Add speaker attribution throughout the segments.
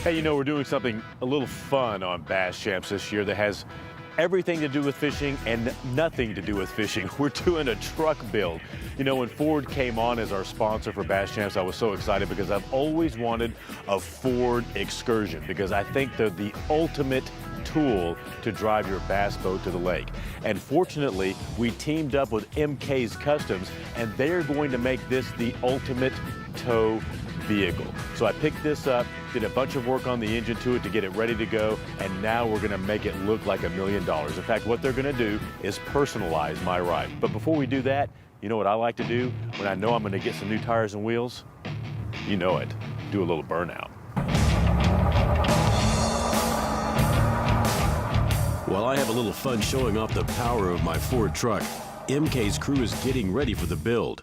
Speaker 1: Hey, you know, we're doing something a little fun on Bass Champs this year that has everything to do with fishing and nothing to do with fishing. We're doing a truck build. You know, when Ford came on as our sponsor for Bass Champs, I was so excited because I've always wanted a Ford Excursion because I think they're the ultimate tool to drive your bass boat to the lake. And fortunately, we teamed up with MKs Customs, and they're going to make this the ultimate tow vehicle. So I picked this up, did a bunch of work on the engine to it to get it ready to go, and now we're gonna make it look like $1 million. In fact, what they're gonna do is personalize my ride. But before we do that, you know what I like to do when I know I'm gonna get some new tires and wheels? You know it, do a little burnout.
Speaker 2: While I have a little fun showing off the power of my Ford truck, MK's crew is getting ready for the build.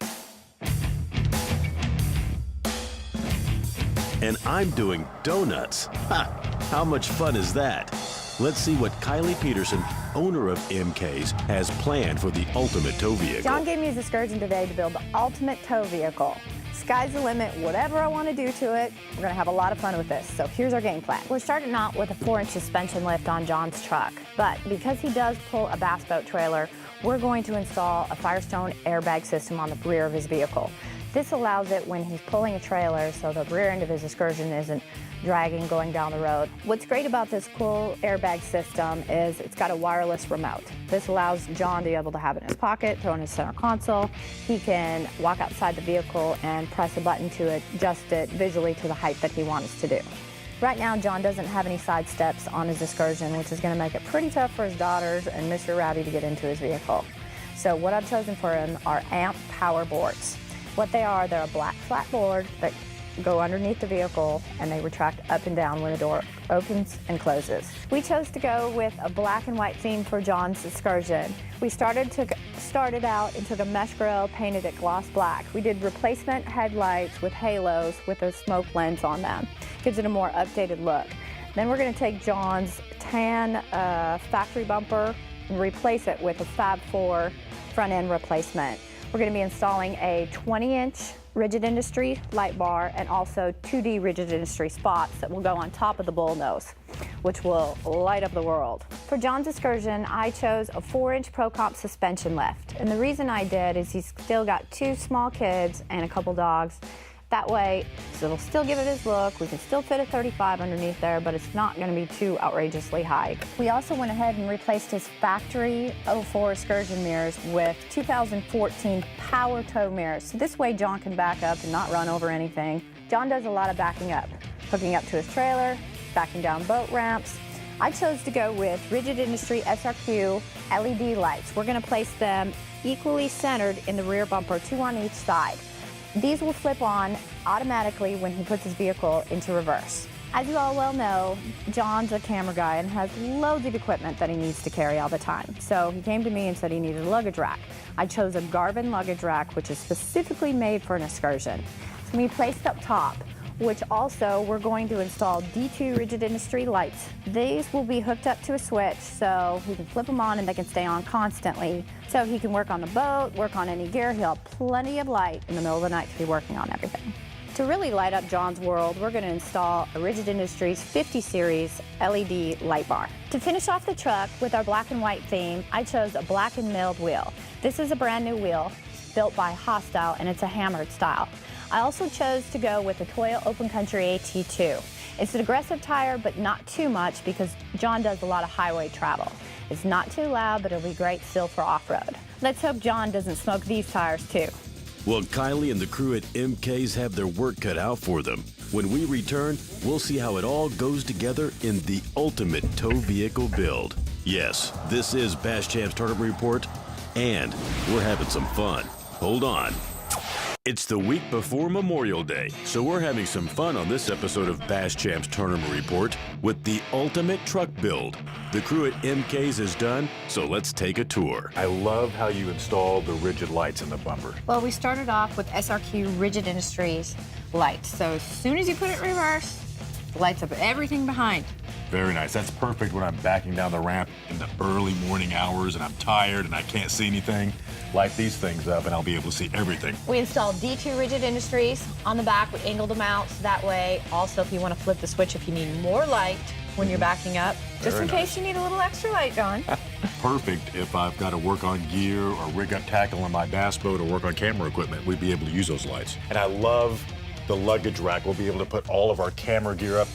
Speaker 2: And I'm doing donuts. Ha! How much fun is that? Let's see what Kylie Peterson, owner of MK's, has planned for the ultimate tow vehicle.
Speaker 3: John gave me his Excursion today to build the ultimate tow vehicle. Sky's the limit, whatever I want to do to it, we're going to have a lot of fun with this. So here's our game plan. We're starting out with a 4-inch suspension lift on John's truck, but because he does pull a bass boat trailer, we're going to install a Firestone airbag system on the rear of his vehicle. This allows it when he's pulling a trailer so the rear end of his Excursion isn't dragging going down the road. What's great about this cool airbag system is it's got a wireless remote. This allows John to be able to have it in his pocket, throw it in his center console. He can walk outside the vehicle and press a button to adjust it visually to the height that he wants to do. Right now, John doesn't have any side steps on his Excursion, which is going to make it pretty tough for his daughters and Mr. Rowdy to get into his vehicle. So what I've chosen for him are AMP power boards. What they are, they're a black flat board that go underneath the vehicle and they retract up and down when the door opens and closes. We chose to go with a black and white theme for John's Excursion. We started out and took a mesh grill, painted it gloss black. We did replacement headlights with halos with a smoke lens on them. Gives it a more updated look. Then we're going to take John's tan factory bumper and replace it with a Fab Four front end replacement. We're going to be installing a 20-inch Rigid Industry light bar and also 2D Rigid Industry spots that will go on top of the bull nose, which will light up the world. For John's Excursion, I chose a 4-inch Pro Comp suspension lift. And the reason I did is he's still got 2 small kids and a couple dogs. That way, so it'll still give it his look. We can still fit a 35 underneath there, but it's not going to be too outrageously high. We also went ahead and replaced his factory 04 Excursion mirrors with 2014 power tow mirrors. So this way John can back up and not run over anything. John does a lot of backing up, hooking up to his trailer, backing down boat ramps. I chose to go with Rigid Industry SRQ LED lights. We're going to place them equally centered in the rear bumper, 2 on each side. These will flip on automatically when he puts his vehicle into reverse. As you all well know, John's a camera guy and has loads of equipment that he needs to carry all the time. So he came to me and said he needed a luggage rack. I chose a Garvin luggage rack, which is specifically made for an Excursion. So we placed up top, which also we're going to install D2 Rigid Industry lights. These will be hooked up to a switch so he can flip them on and they can stay on constantly. So he can work on the boat, work on any gear. He'll have plenty of light in the middle of the night to be working on everything. To really light up John's world, we're going to install a Rigid Industries 50 series LED light bar. To finish off the truck with our black and white theme, I chose a black and milled wheel. This is a brand new wheel built by Hostile and it's a hammered style. I also chose to go with the Toyo Open Country AT2. It's an aggressive tire, but not too much because John does a lot of highway travel. It's not too loud, but it'll be great still for off-road. Let's hope John doesn't smoke these tires too.
Speaker 2: Well, Kylie and the crew at MK's have their work cut out for them. When we return, we'll see how it all goes together in the ultimate tow vehicle build. Yes, this is Bass Champs Tournament Report, and we're having some fun. Hold on. It's the week before Memorial Day, so we're having some fun on this episode of Bass Champs Tournament Report with the ultimate truck build. The crew at MK's is done, so let's take a tour.
Speaker 1: I love how you installed the rigid lights in the bumper.
Speaker 3: Well, we started off with SRQ Rigid Industries lights. So as soon as you put it in reverse, it lights up everything behind.
Speaker 1: Very nice. That's perfect when I'm backing down the ramp in the early morning hours and I'm tired and I can't see anything. Light these things up and I'll be able to see everything.
Speaker 3: We installed D2 rigid industries on the back. We angled them out so that way, also if you want to flip the switch, if you need more light when you're backing up, just in case you need a little extra light, John.
Speaker 1: Perfect if I've got to work on gear or rig up tackle on my bass boat or work on camera equipment, we'd be able to use those lights. And I love the luggage rack. We'll be able to put all of our camera gear up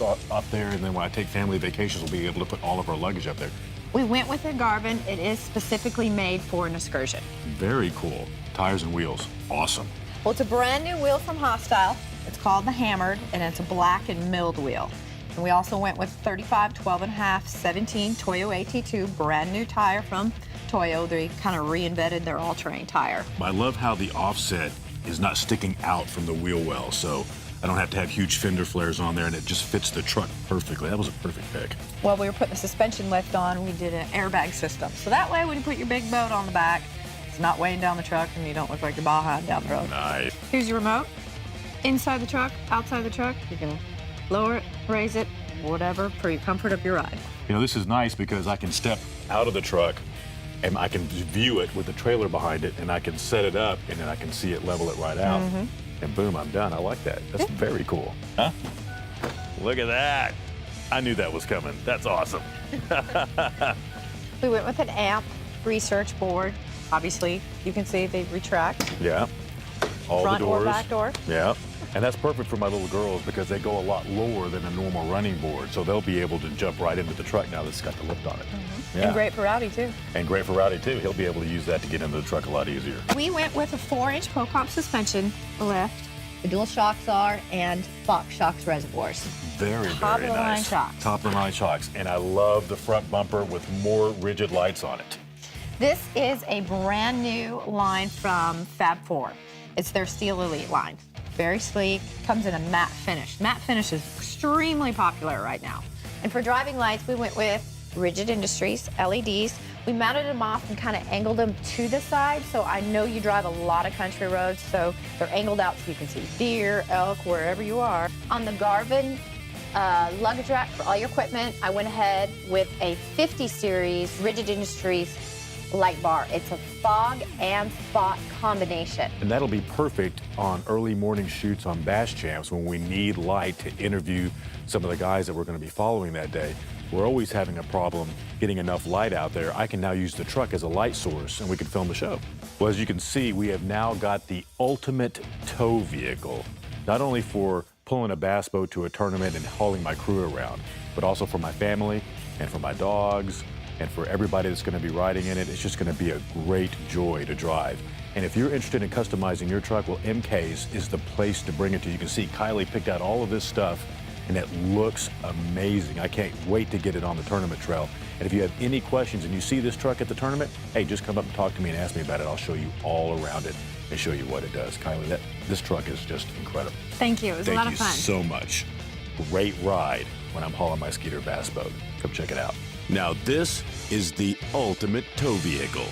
Speaker 1: there, and then when I take family vacations, we'll be able to put all of our luggage up there.
Speaker 3: We went with a Garvin. It is specifically made for an Excursion.
Speaker 1: Very cool. Tires and wheels, awesome.
Speaker 3: Well, it's a brand new wheel from Hostile. It's called the Hammered, and it's a black and milled wheel. And we also went with 35, 12.5, 17 Toyo AT2, brand new tire from Toyo. They kind of reinvented their all-terrain tire.
Speaker 1: I love how the offset is not sticking out from the wheel well, so I don't have to have huge fender flares on there, and it just fits the truck perfectly. That was a perfect pick.
Speaker 3: Well, we were putting the suspension lift on, we did an airbag system. So that way, when you put your big boat on the back, it's not weighing down the truck, and you don't look like you're behind down the road.
Speaker 1: Nice.
Speaker 3: Here's your remote. Inside the truck, outside the truck, you can lower it, raise it, whatever, for your comfort of your ride.
Speaker 1: You know, this is nice because I can step out of the truck and I can view it with the trailer behind it, and I can set it up, and then I can see it, level it right out, and boom, I'm done. I like that. That's very cool. Huh? Look at that. I knew that was coming. That's awesome.
Speaker 3: We went with an amp research board. Obviously, you can see they retract.
Speaker 1: Yeah. All
Speaker 3: Front
Speaker 1: the doors.
Speaker 3: or back door.
Speaker 1: Yeah. And that's perfect for my little girls because they go a lot lower than a normal running board, so they'll be able to jump right into the truck now that's got the lift on it. Yeah.
Speaker 3: And great for Rowdy, too.
Speaker 1: And great for Rowdy, too. He'll be able to use that to get into the truck a lot easier.
Speaker 3: We went with a 4-inch Pocomp suspension lift, the dual shocks are, and Fox shocks reservoirs.
Speaker 1: Very,
Speaker 3: Top
Speaker 1: very
Speaker 3: of the line
Speaker 1: nice.
Speaker 3: shocks.
Speaker 1: Top of the line shocks. And I love the front bumper with more rigid lights on it.
Speaker 3: This is a brand new line from Fab Four. It's their Steel Elite line. Very sleek, comes in a matte finish. Matte finish is extremely popular right now. And for driving lights, we went with Rigid Industries, LEDs. We mounted them off and kind of angled them to the side, so I know you drive a lot of country roads, so they're angled out so you can see deer, elk, wherever you are. On the Garvin luggage rack for all your equipment, I went ahead with a 50 series Rigid Industries light bar. It's a fog and spot combination.
Speaker 1: And that'll be perfect on early morning shoots on Bass Champs when we need light to interview some of the guys that we're going to be following that day. We're always having a problem getting enough light out there. I can now use the truck as a light source and we can film the show. Well, as you can see, we have now got the ultimate tow vehicle, not only for pulling a bass boat to a tournament and hauling my crew around, but also for my family and for my dogs and for everybody that's going to be riding in it. It's just going to be a great joy to drive. And if you're interested in customizing your truck, well, MKs is the place to bring it to. You can see Kylie picked out all of this stuff, and it looks amazing. I can't wait to get it on the tournament trail. And if you have any questions and you see this truck at the tournament, hey, just come up and talk to me and ask me about it. I'll show you all around it and show you what it does. Kylie, this truck is just incredible.
Speaker 3: Thank you. It was a lot of fun.
Speaker 1: Thank you so much. Great ride when I'm hauling my Skeeter bass boat. Come check it out.
Speaker 2: Now this is the ultimate tow vehicle.